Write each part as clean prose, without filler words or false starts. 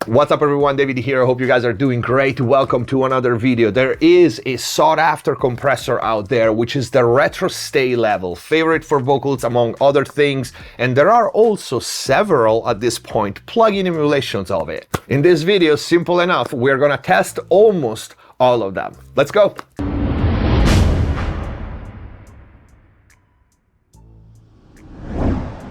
What's up everyone, David here. I hope you guys are doing great. Welcome to another video. There is a sought after compressor out there, which is the Retro Sta-Level, favorite for vocals among other things, and there are also several at this point plugin emulations of it. In this video, simple enough, we're gonna test almost all of them. Let's go.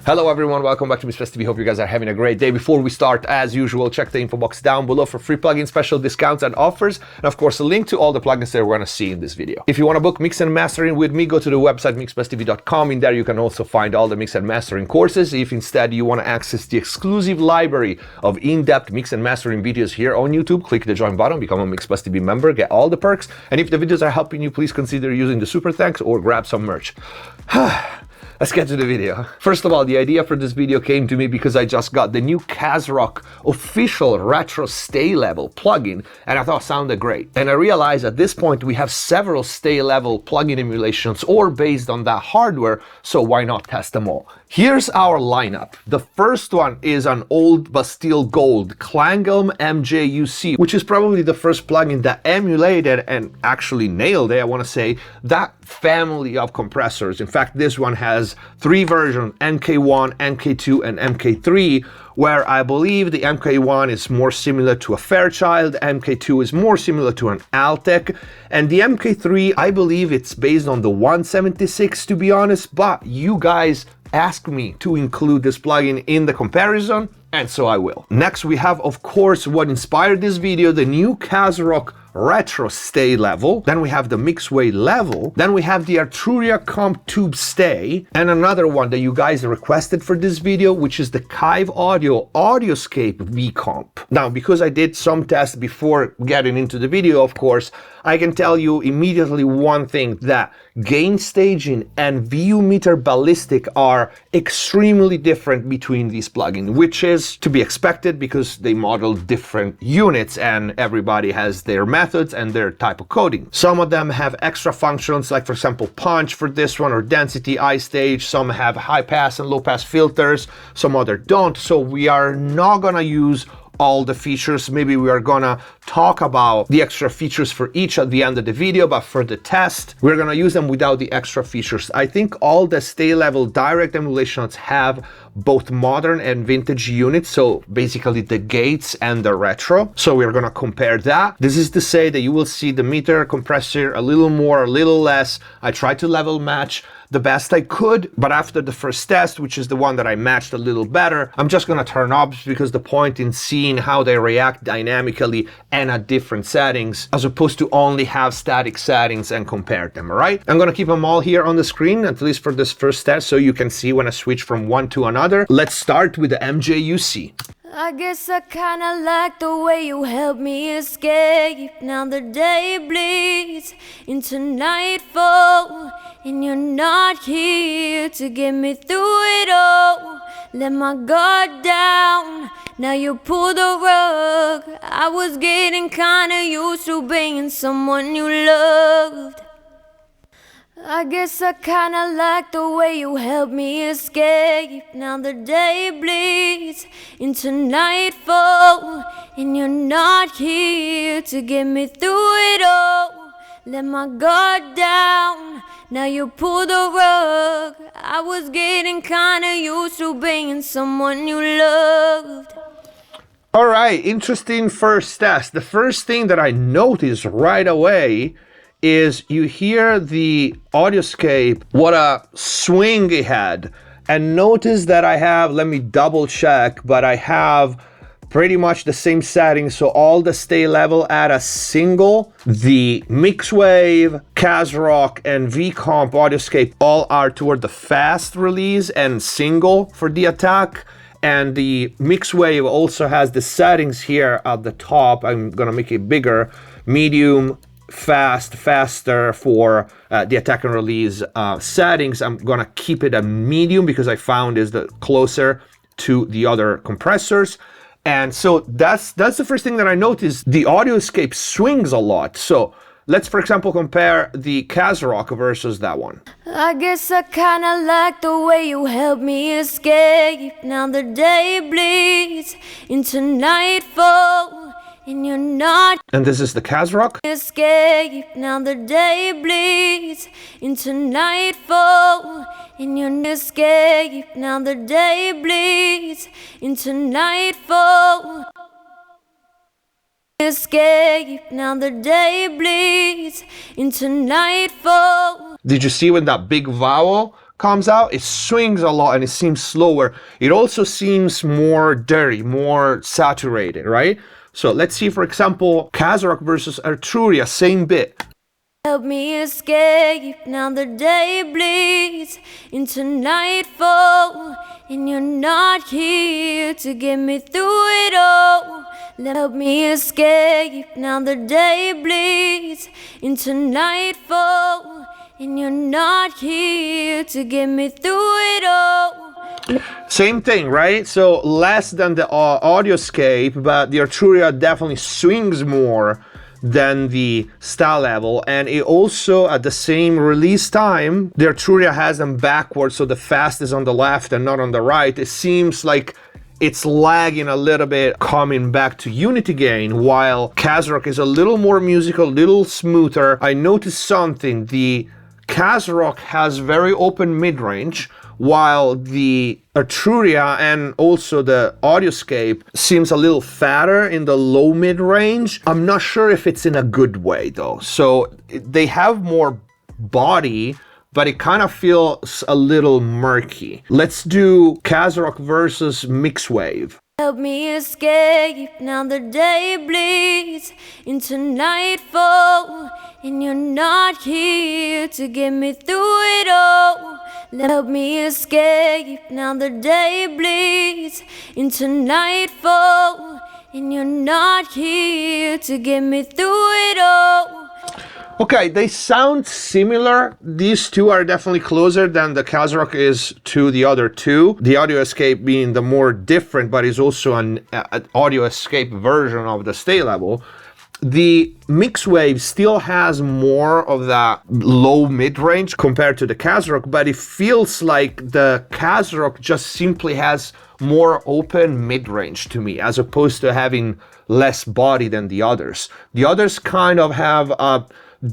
Hello everyone, welcome back to Mr. TV. Hope you guys are having a great day. Before we start, as usual, check the info box down below for free plugin special discounts and offers, and of course a link to all the plugins that we're going to see in this video. If you want to book mix and mastering with me, go to the website mixbesttv.com. In there you can also find all the mix and mastering courses. If instead you want to access the exclusive library of in-depth mix and mastering videos here on YouTube, click the join button, become a MixBestTV member, get all the perks, and if the videos are helping you, please consider using the super thanks or grab some merch. Let's get to the video. First of all, the idea for this video came to me because I just got the new Kazrog official Retro Sta-Level plugin, and I thought it sounded great. And I realized at this point we have several Sta-Level plugin emulations or based on that hardware, so why not test them all? Here's our lineup. The first one is an old but still gold Klanghelm MJUC, which is probably the first plugin that emulated and actually nailed it, I want to say, that family of compressors. In fact, this one has three versions, MK1, MK2, and MK3, where I believe the MK1 is more similar to a Fairchild, MK2 is more similar to an Altec, and the MK3, I believe it's based on the 176 to be honest, but you guys asked me to include this plugin in the comparison, and so I will. Next we have, of course, what inspired this video, the new Kazrog Retro Sta-Level. Then we have the Mixway Level. Then we have the Arturia Comp Tube Stay, and another one that you guys requested for this video, which is the Kive Audio Audioscape V-Comp. Now, because I did some tests before getting into the video, of course, I can tell you immediately one thing, that gain staging and VU meter ballistic are extremely different between these plugins, which is to be expected because they model different units and everybody has their methods and their type of coding. Some of them have extra functions, like for example punch for this one, or density, I-stage. Some have high pass and low pass filters, some other don't. So we are not gonna use all the features. Maybe we are gonna talk about the extra features for each at the end of the video, but for the test we're gonna use them without the extra features. I think all the Sta-Level direct emulations have both modern and vintage units, so basically the gates and the retro, so we're gonna compare that. This is to say that you will see the meter compressor a little more, a little less. I tried to level match the best I could, but after the first test, which is the one that I matched a little better, I'm just gonna turn knobs because the point in seeing how they react dynamically and at different settings, as opposed to only have static settings and compare them, all right? I'm gonna keep them all here on the screen, at least for this first test, so you can see when I switch from one to another. Let's start with the MJUC. I guess I kinda like the way you help me escape. Now the day bleeds into nightfall, and you're not here to get me through it all. Let my guard down, now you pull the rug. I was getting kinda used to being someone you loved. I guess I kinda like the way you help me escape. Now the day bleeds into nightfall, and you're not here to get me through it all. Let my guard down, now you pull the rug. I was getting kinda used to being someone you loved. All right, interesting first test. The first thing that I noticed right away is you hear the Audioscape, what a swing it had. And notice that I have, let me double check, but I have pretty much the same settings. So all the Sta-Level at a single, the Mixwave, Kazrog, and V-Comp Audioscape all are toward the fast release and single for the attack. And the Mixwave also has the settings here at the top. I'm gonna make it bigger, medium, fast, faster for the attack and release settings. I'm gonna keep it a medium because I found is the closer to the other compressors. And so that's the first thing that I noticed. The Audioscape swings a lot. So let's, for example, compare the Kazrog versus that one. I guess I kinda like the way you help me escape. Now the day bleeds into nightfall, and you're not. And this is the Kazrog. Escape, now the day bleeds into nightfall, and you're escape, now the day bleeds into nightfall. Escape, now the day bleeds into nightfall. Did you see when that big vowel comes out? It swings a lot and it seems slower. It also seems more dirty, more saturated, right? So let's see, for example, Kazrog versus Arturia, same bit. Help me escape, now the day bleeds into nightfall, and you're not here to get me through it all. Help me escape, now the day bleeds into nightfall, and you're not here to get me through it all. Same thing, right? So less than the Audioscape, but the Arturia definitely swings more than the Sta-Level, and it also, at the same release time, the Arturia has them backwards, so the fast is on the left and not on the right. It seems like it's lagging a little bit coming back to unity gain, while Kazrog is a little more musical, a little smoother. I noticed something, the Kazrog has very open mid-range, while the Arturia and also the Audioscape seems a little fatter in the low mid-range. I'm not sure if it's in a good way though. So they have more body, but it kind of feels a little murky. Let's do Kazrog versus Mixwave. Help me escape, now the day bleeds into nightfall, and you're not here to get me through it all. Help me escape, now the day bleeds into nightfall, and you're not here to get me through it all. Okay, they sound similar. These two are definitely closer than the Kazrog is to the other two. The Audioscape being the more different, but is also an Audioscape version of the Sta-Level. The Mixwave still has more of that low mid-range compared to the Kazrog, but it feels like the Kazrog just simply has more open mid-range to me, as opposed to having less body than the others. The others kind of have a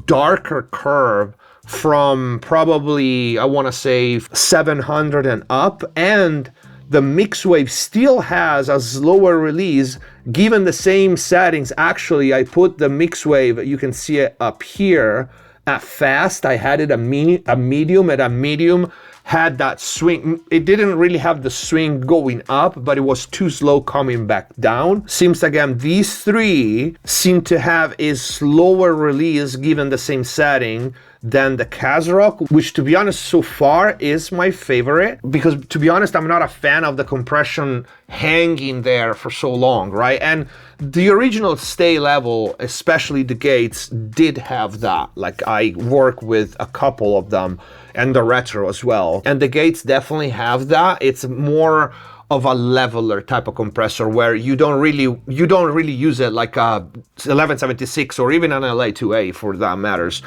darker curve from probably, I want to say, 700 and up, and the Mixwave still has a slower release given the same settings. Actually, I put the Mixwave, you can see it up here, at fast. I had it a medium, at a medium had that swing. It didn't really have the swing going up, but it was too slow coming back down. Seems again, these three seem to have a slower release given the same setting than the Kazrog, which, to be honest, so far is my favorite, because to be honest, I'm not a fan of the compression hanging there for so long, right? And the original Sta-Level, especially the gates, did have that. Like, I work with a couple of them, and the retro as well, and the gates definitely have that. It's more of a leveler type of compressor where you don't really use it like a 1176 or even an LA2A for that matters,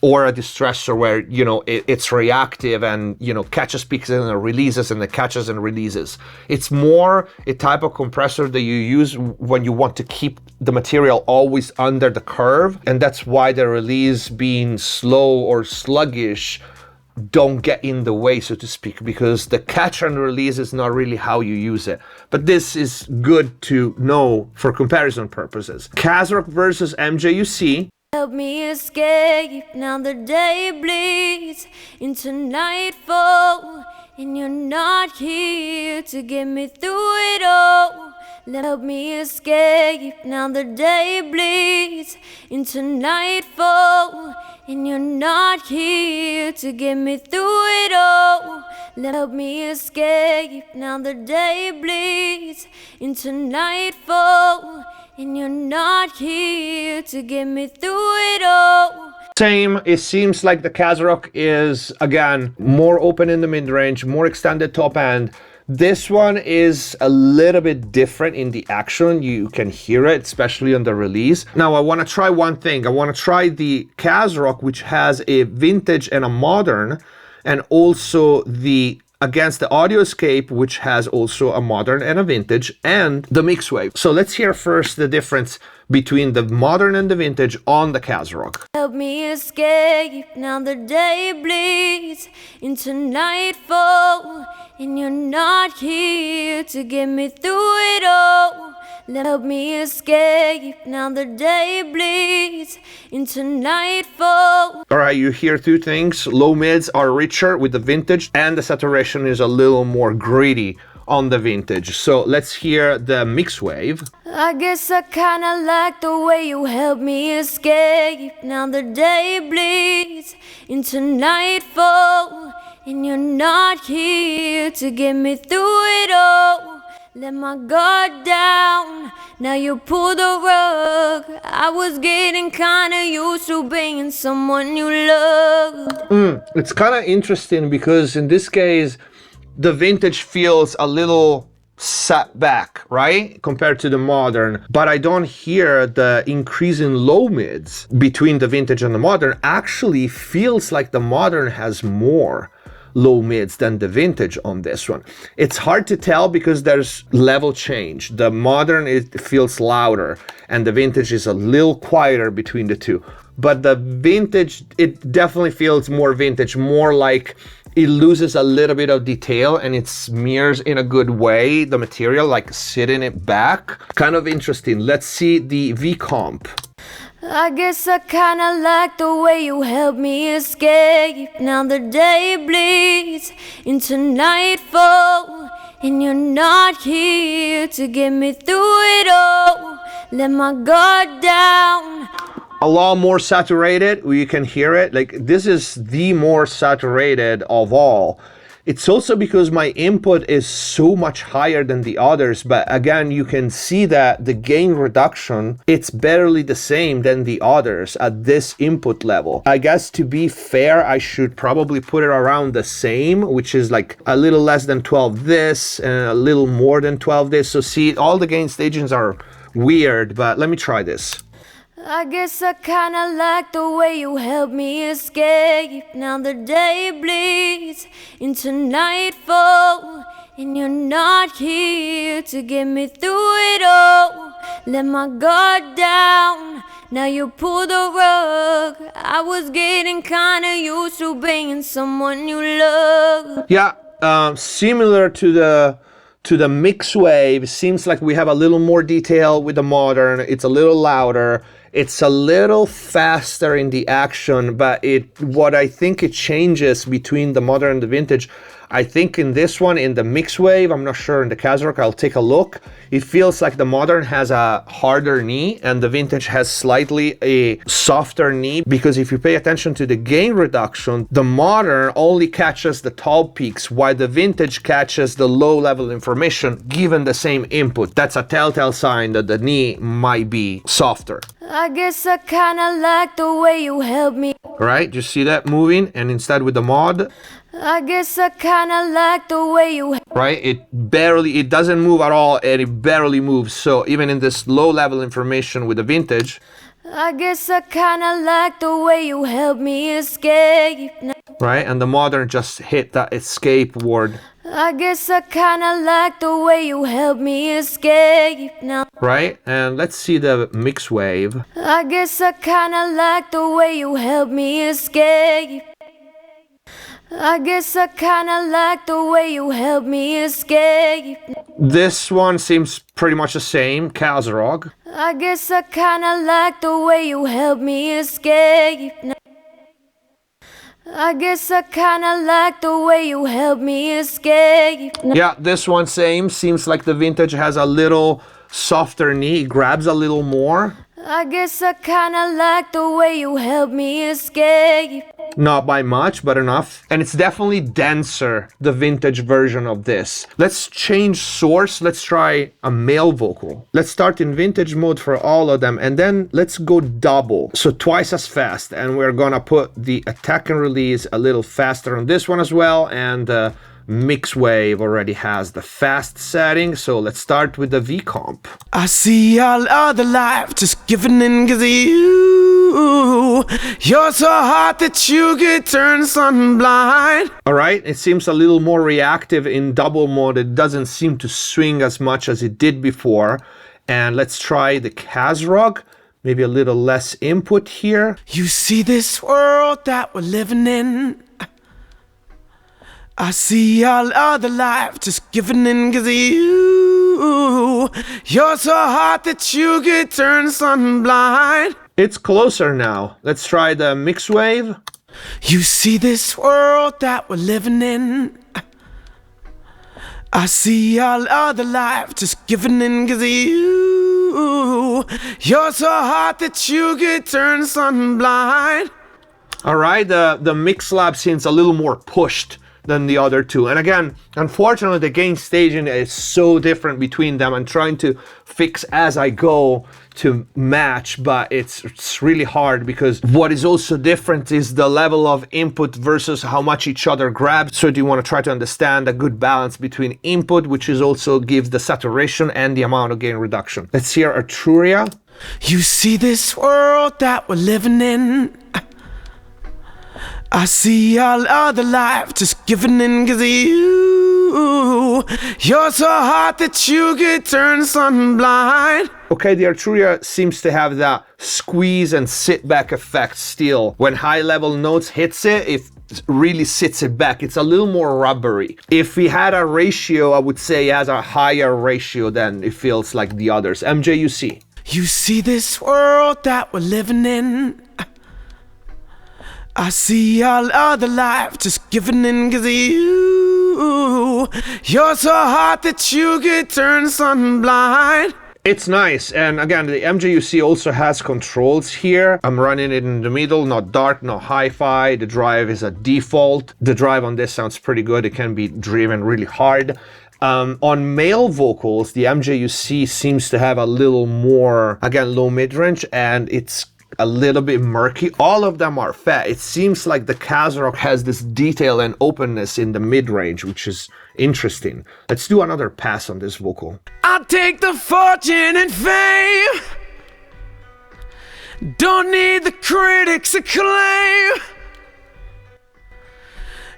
or a distressor where, you know, it's reactive and, you know, catches, peaks and releases, and it catches and releases. It's more a type of compressor that you use when you want to keep the material always under the curve, and that's why the release being slow or sluggish don't get in the way, so to speak, because the catch and release is not really how you use it. But this is good to know for comparison purposes. Kazrog versus MJUC. Help me escape, now the day bleeds into nightfall, and you're not here to get me through it all. Help me escape, now the day bleeds into nightfall, and you're not here to get me through it all. Help me escape, now the day bleeds into nightfall, and you're not here to get me through it all. Same, it seems like the Kazrog is, again, more open in the mid-range, more extended top end. This one is a little bit different in the action. You can hear it, especially on the release. Now, I want to try one thing. I want to try the Kazrog, which has a vintage and a modern, and also the against the audio escape, which has also a modern and a vintage, and the mix wave. So let's hear first the difference between the modern and the vintage on the Kazrog. Help me escape, now the day bleeds into nightfall, and you're not here to get me through it all. Help me escape, now the day bleeds into nightfall. Alright, you hear two things. Low mids are richer with the vintage, and the saturation is a little more gritty on the vintage. So let's hear the mix wave. I guess I kinda like the way you help me escape. Now the day bleeds into nightfall, and you're not here to get me through it all. Let my guard down, now you pull the rug. I was getting kinda used to being someone you loved. It's kinda interesting because in this case, the vintage feels a little set back, right? Compared to the modern, but I don't hear the increase in low mids between the vintage and the modern. Actually feels like the modern has more low mids than the vintage on this one. It's hard to tell because there's level change. The modern, it feels louder, and the vintage is a little quieter between the two. But the vintage, it definitely feels more vintage, more like it loses a little bit of detail and it smears in a good way the material, like sitting it back. Kind of interesting. Let's see the V comp. I guess I kinda like the way you help me escape. Now the day bleeds into nightfall, and you're not here to get me through it all. Let my guard down. A lot more saturated, you can hear it. Like, this is the more saturated of all. It's also because my input is so much higher than the others, but again, you can see that the gain reduction, it's barely the same than the others at this input level. I guess to be fair, I should probably put it around the same, which is like a little less than 12 this, and a little more than 12 this. So see, all the gain stages are weird, but let me try this. I guess I kinda like the way you help me escape. Now the day bleeds into nightfall, and you're not here to get me through it all. Let my guard down, now you pull the rug. I was getting kinda used to being someone you love. Yeah, similar to the mix wave. Seems like we have a little more detail with the modern. It's a little louder. It's a little faster in the action, but what I think it changes between the modern and the vintage, I think in this one, in the mix wave, I'm not sure in the Kazrog, I'll take a look. It feels like the modern has a harder knee and the vintage has slightly a softer knee, because if you pay attention to the gain reduction, the modern only catches the tall peaks while the vintage catches the low level information given the same input. That's a telltale sign that the knee might be softer. I guess I kinda like the way you help me. Right, you see that moving? And instead with the mod, I guess I kinda like the way you. Right, it doesn't move at all, and it barely moves. So even in this low level information with the vintage, I guess I kinda like the way you help me escape. Right, and the modern just hit that escape word. I guess I kinda like the way you help me escape now. Right, and let's see the mix wave. I guess I kinda like the way you help me escape. I guess I kinda like the way you help me escape. This one seems pretty much the same, Kazrog. I guess I kinda like the way you help me escape. I guess I kinda like the way you help me escape. Yeah, this one same, seems like the vintage has a little softer knee, grabs a little more. I guess I kinda like the way you help me escape. Not by much, but enough. And it's definitely denser, the vintage version of this. Let's change source. Let's try a male vocal. Let's start in vintage mode for all of them, and then let's go double. So twice as fast. And we're gonna put the attack and release a little faster on this one as well, and mix wave already has the fast setting, so let's start with the V comp. I see all other life just giving in 'cause of you. You're so hot that you could turn sun blind. All right, it seems a little more reactive in double mode. It doesn't seem to swing as much as it did before. And let's try the Kazrog. Maybe a little less input here. You see this world that we're living in. I see all other life just giving in 'cause of you. You're so hot that you could turn sun blind. It's closer now. Let's try the mix wave. You see this world that we're living in. I see all other life just giving in 'cause of you. You're so hot that you could turn sun blind. All right, the mix lab seems a little more pushed than the other two. And again, unfortunately, the gain staging is so different between them. I'm trying to fix as I go to match, but it's really hard because what is also different is the level of input versus how much each other grabs. So you want to try to understand a good balance between input, which is also gives the saturation and the amount of gain reduction. Let's hear Arturia. You see this world that we're living in. I see all other life just giving in 'cause of you. You're so hot that you could turn sun blind. Okay, the Arturia seems to have that squeeze and sit back effect still. When high level notes hits it, it really sits it back. It's a little more rubbery. If we had a ratio, I would say it has a higher ratio than it feels like the others. MJUC. You see this world that we're living in. I see all other life just giving in 'cause of you. You're so hot that you could turn sun blind. It's nice, and again, the MJUC also has controls here. I'm running it in the middle, not dark, not hi-fi. The drive is a default. The drive on this sounds pretty good. It can be driven really hard. On male vocals, the MJUC seems to have a little more, again, low mid-range, and it's a little bit murky. All of them are fat. It seems like the Kazrog has this detail and openness in the mid-range, which is interesting. Let's do another pass on this vocal. I'll take the fortune and fame. Don't need the critics' acclaim.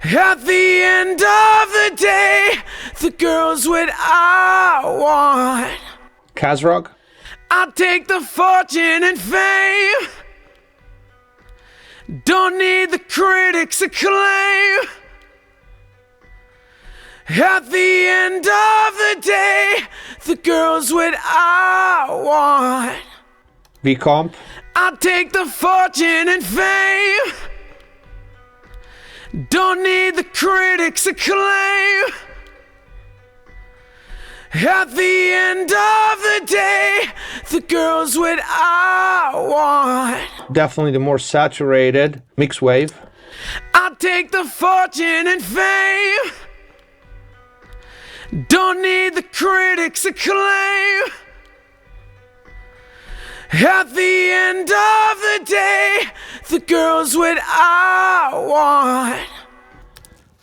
At the end of the day, the girl's what I want. Kazrog. I'll take the fortune and fame. Don't need the critics' acclaim. At the end of the day, the girl's what I want. V comp. I'll take the fortune and fame. Don't need the critics' acclaim. At the end of the day, the girl's what I want. Definitely the more saturated mix wave. I'll take the fortune and fame. Don't need the critics' acclaim. At the end of the day, the girl's what I want.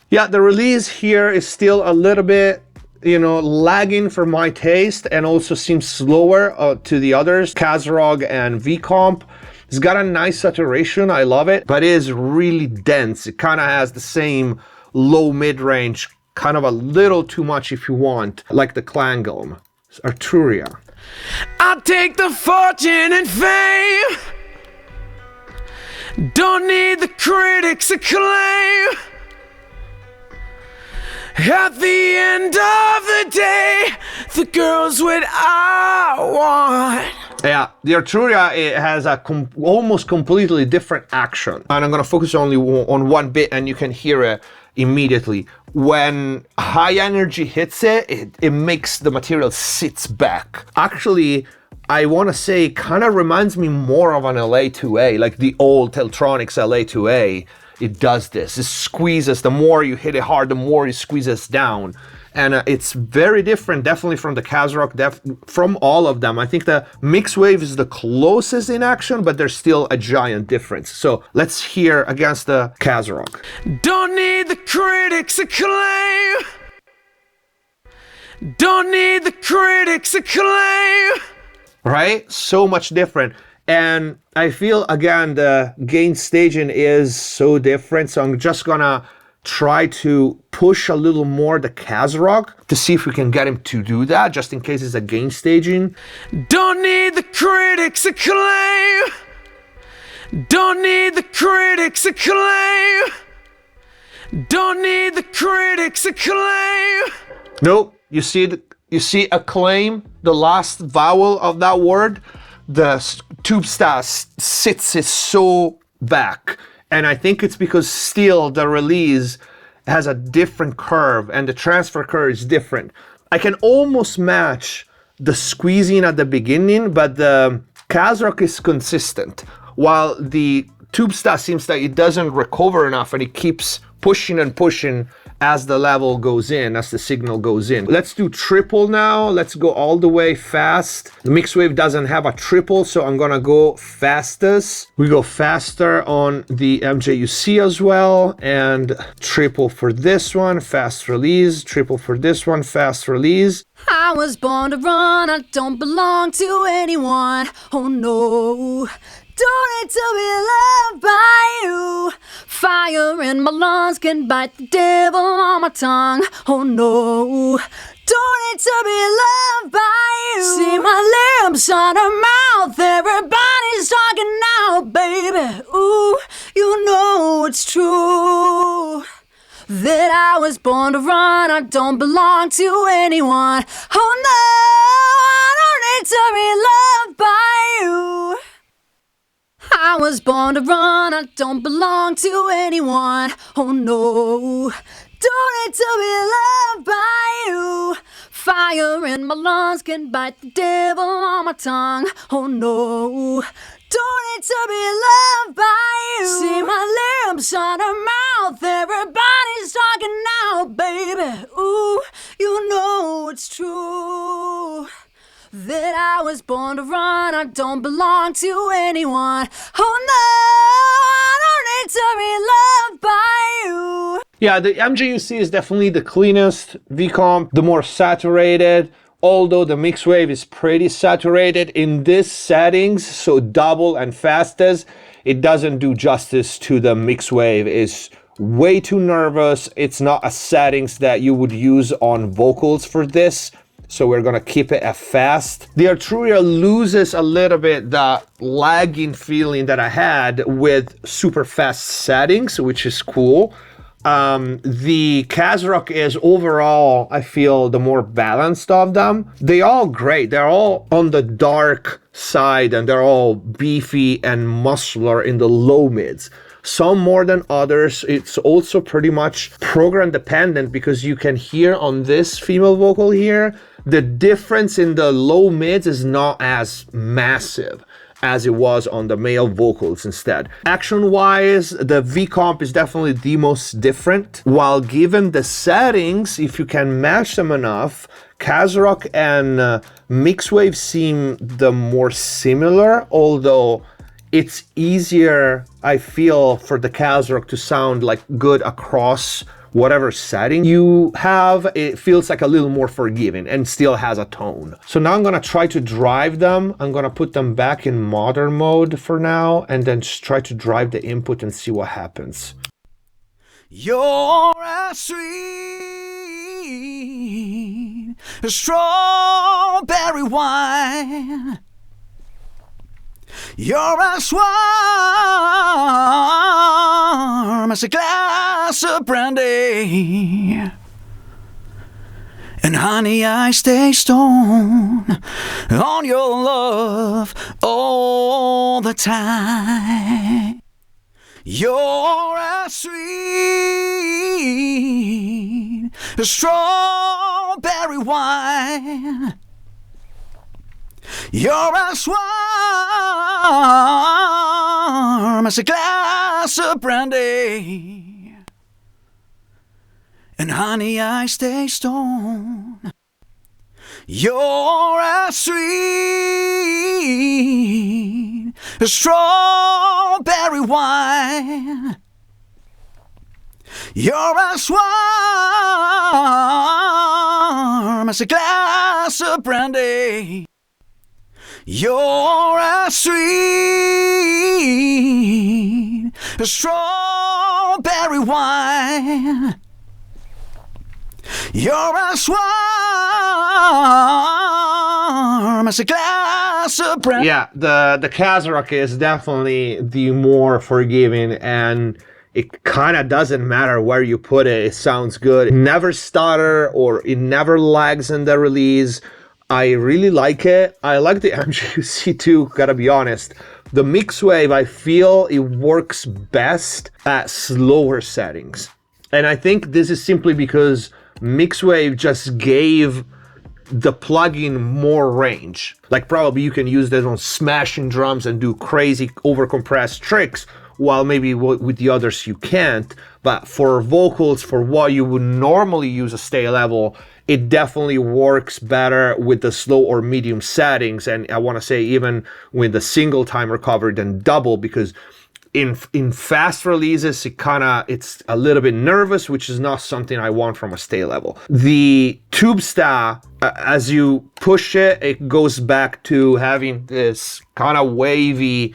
Yeah, the release here is still a little bit, you know, lagging for my taste, and also seems slower to the others, Kazrog and V comp. It's got a nice saturation, I love it, but it is really dense. It kind of has the same low mid-range, kind of a little too much if you want, like the Klangolm. Arturia. I'll take the fortune and fame. Don't need the critics' acclaim. At the end of the day, the girl's what I want. Yeah, the Arturia, it has a almost completely different action. And I'm gonna focus only on one bit, and you can hear it immediately. When high energy hits it, it makes the material sits back. Actually, I want to say it kind of reminds me more of an LA2A, like the old Teltronics LA2A. It does this. It squeezes. The more you hit it hard, the more it squeezes down. And it's very different, definitely from the Kazrog, from all of them. I think the Mixwave is the closest in action, but there's still a giant difference. So let's hear against the Kazrog. Don't need the critics' acclaim. Don't need the critics' acclaim. Right? So much different. And I feel, again, the gain staging is so different. So I'm just gonna try to push a little more the Kazrog to see if we can get him to do that, just in case it's a gain staging. Don't need the critics' acclaim. Don't need the critics' acclaim. Don't need the critics' acclaim. Nope. You see acclaim, the last vowel of that word, the tube sta sits it so back. And I think it's because still the release has a different curve and the transfer curve is different. I can almost match the squeezing at the beginning, but the Kazrog is consistent, while the tube sta seems that it doesn't recover enough and it keeps pushing and pushing as the level goes in, as the signal goes in. Let's do triple now. Let's go all the way fast. The Mixwave doesn't have a triple, so I'm gonna go fastest. We go faster on the MJUC as well, and triple for this one, fast release. Triple for this one, fast release. I was born to run, I don't belong to anyone. Oh no, don't need to be loved by you. Fire in my lungs can bite the devil on my tongue. Oh no, don't need to be loved by you. See my lips on her mouth, everybody's talking now, baby. Ooh, you know it's true that I was born to run, I don't belong to anyone. Oh no, I don't need to be loved by you. I was born to run, I don't belong to anyone. Oh no, don't need to be loved by you. Fire in my lungs can bite the devil on my tongue. Oh no, don't need to be loved by you. See my lips on her mouth, everybody's talking now, baby. Ooh, you know it's true that I was born to run, I don't belong to anyone. Oh no, I don't need to be loved by you. Yeah, the MJUC is definitely the cleanest V-comp, the more saturated, although the Mixwave is pretty saturated in this settings, so double and fastest, it doesn't do justice to the Mixwave. It's way too nervous. It's not a settings that you would use on vocals for this. So we're gonna keep it at fast. The Arturia loses a little bit that lagging feeling that I had with super fast settings, which is cool. The Kazrog is overall, I feel, the more balanced of them. They all great. They're all on the dark side and they're all beefy and muscular in the low mids. Some more than others. It's also pretty much program dependent because you can hear on this female vocal here, the difference in the low mids is not as massive as it was on the male vocals instead. Action-wise, the V-comp is definitely the most different. While given the settings, if you can match them enough, Kazrog and Mixwave seem the more similar, although it's easier, I feel, for the Kazrog to sound like good across whatever setting you have. It feels like a little more forgiving and still has a tone. So now I'm gonna try to drive them. I'm gonna put them back in modern mode for now and then just try to drive the input and see what happens. You're as sweet as strawberry wine. You're as warm as a glass of brandy. And honey, I stay stoned on your love all the time. You're as sweet as strawberry wine. You're as warm as a glass of brandy. and honey, I stay stoned. You're as sweet as strawberry wine. You're as warm as a glass of brandy. You're as sweet as strawberry wine. You're as warm as a glass of brandy. Yeah, the Kazrog is definitely the more forgiving, and it kind of doesn't matter where you put it. It sounds good. It never stutter or it never lags in the release. I really like it. I like the MJUC too, gotta be honest. The Mixwave, I feel it works best at slower settings. And I think this is simply because Mixwave just gave the plugin more range. Like probably you can use this on smashing drums and do crazy overcompressed tricks, while maybe with the others you can't. But for vocals, for what you would normally use a Sta-Level, it definitely works better with the slow or medium settings. And I want to say even with the single time recovery than double, because in fast releases, it's a little bit nervous, which is not something I want from a Sta-Level. The Tube Sta, as you push it, it goes back to having this kind of wavy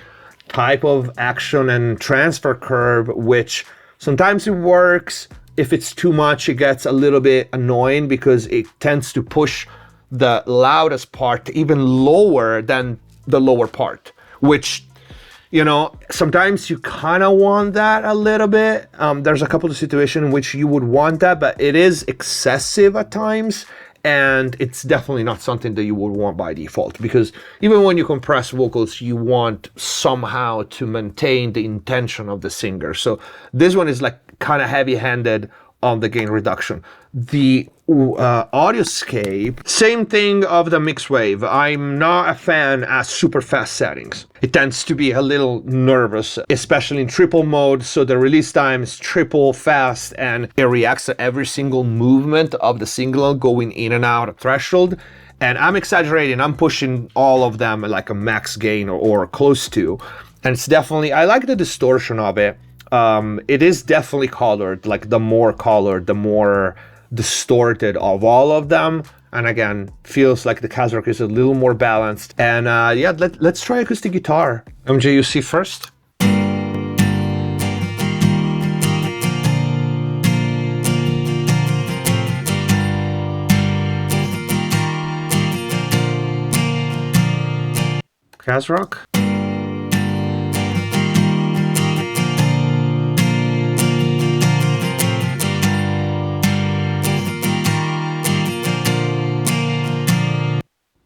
type of action and transfer curve, which sometimes it works. If it's too much, it gets a little bit annoying because it tends to push the loudest part even lower than the lower part, which, you know, sometimes you kind of want that a little bit. There's a couple of situations in which you would want that, but it is excessive at times. And it's definitely not something that you would want by default, because even when you compress vocals, you want somehow to maintain the intention of the singer. So this one is like kind of heavy-handed on the gain reduction. The Audioscape, same thing of the Mixwave. I'm not a fan at super fast settings. It tends to be a little nervous, especially in triple mode, so the release time is triple fast and it reacts to every single movement of the signal going in and out of threshold. And I'm exaggerating, I'm pushing all of them at like a max gain or close to. And it's definitely, I like the distortion of it. It is definitely colored, like the more colored, the more distorted of all of them. And again, feels like the Kazrog is a little more balanced. And yeah, let's try acoustic guitar. MJUC first. Kazrog.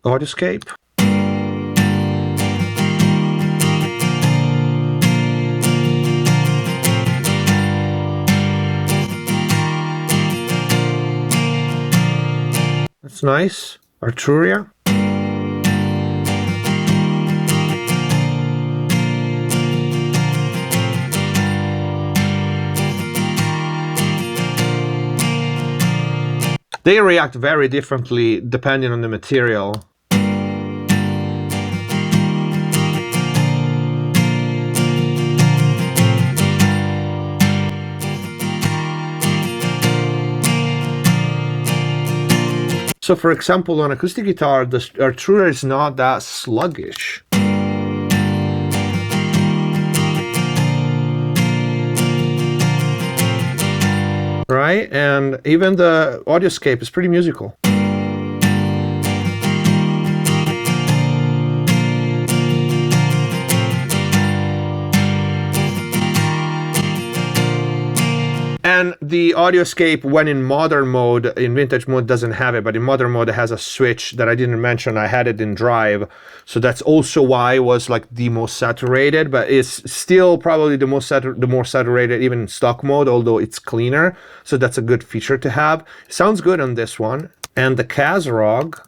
Audioscape. That's nice. Arturia. They react very differently depending on the material. So for example, on acoustic guitar, the Arturia is not that sluggish. Right? And even the Audioscape is pretty musical. And the Audioscape, when in modern mode, in vintage mode doesn't have it, but in modern mode it has a switch that I didn't mention. I had it in drive, so that's also why it was like the most saturated, but it's still probably the more saturated even in stock mode, although it's cleaner. So that's a good feature to have. Sounds good on this one. And the Kazrog.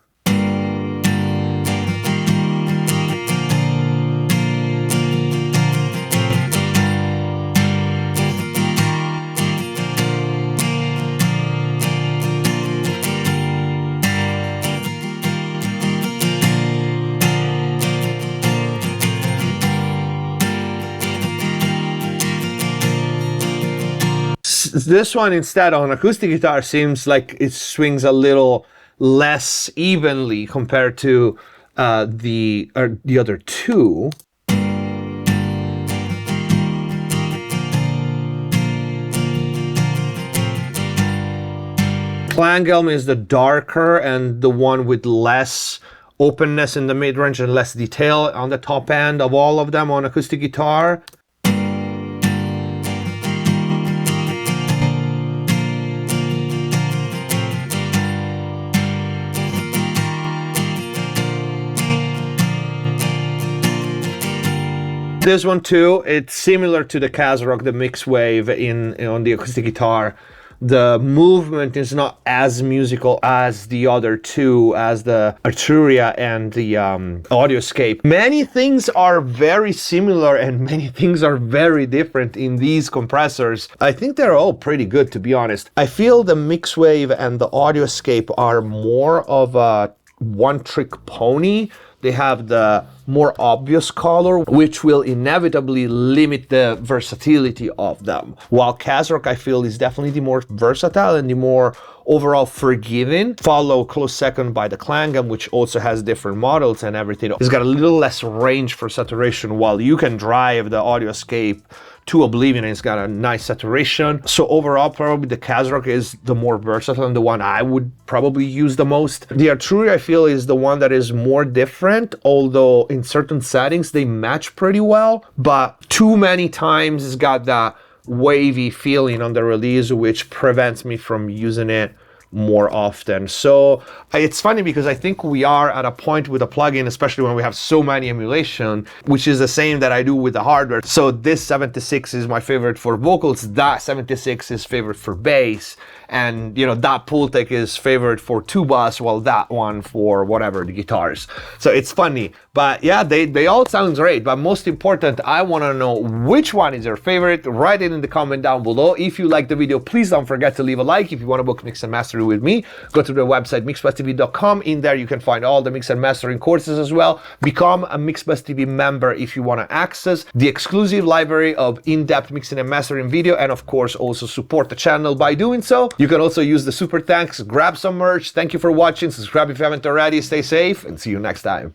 This one instead on acoustic guitar seems like it swings a little less evenly compared to the other two. Klanghelm is the darker and the one with less openness in the mid-range and less detail on the top end of all of them on acoustic guitar. This one too, it's similar to the Kazrog, the mix wave on the acoustic guitar. The movement is not as musical as the other two, as the Arturia and the Audioscape. Many things are very similar and many things are very different in these compressors. I think they're all pretty good, to be honest. I feel the Mixwave and the Audioscape are more of a one-trick pony. They have the more obvious color, which will inevitably limit the versatility of them. While Kazrog, I feel, is definitely the more versatile and the more overall forgiving. Follow close second by the Klanghelm, which also has different models and everything. It's got a little less range for saturation, while you can drive the Audioscape to oblivion and it's got a nice saturation. So overall, probably the Kazrog is the more versatile and the one I would probably use the most. The Arturia, I feel, is the one that is more different, although in certain settings they match pretty well, but too many times it's got that wavy feeling on the release, which prevents me from using it more often. So it's funny because I think we are at a point with a plugin, especially when we have so many emulation, which is the same that I do with the hardware. So this 76 is my favorite for vocals, that 76 is favorite for bass, and you know, that Pultec is favorite for tuba, while that one for whatever, the guitars. So it's funny, but yeah, they all sound great. But most important, I want to know which one is your favorite. Write it in the comment down below. If you like the video, please don't forget to leave a like. If you want to book mix and mastering with me, go to the website mixbusstv.com. In there you can find all the mix and mastering courses as well. Become a MixBus TV member if you want to access the exclusive library of in-depth mixing and mastering video, and of course also support the channel by doing so. You can also use the super thanks, grab some merch. Thank you for watching. Subscribe if you haven't already. Stay safe and see you next time.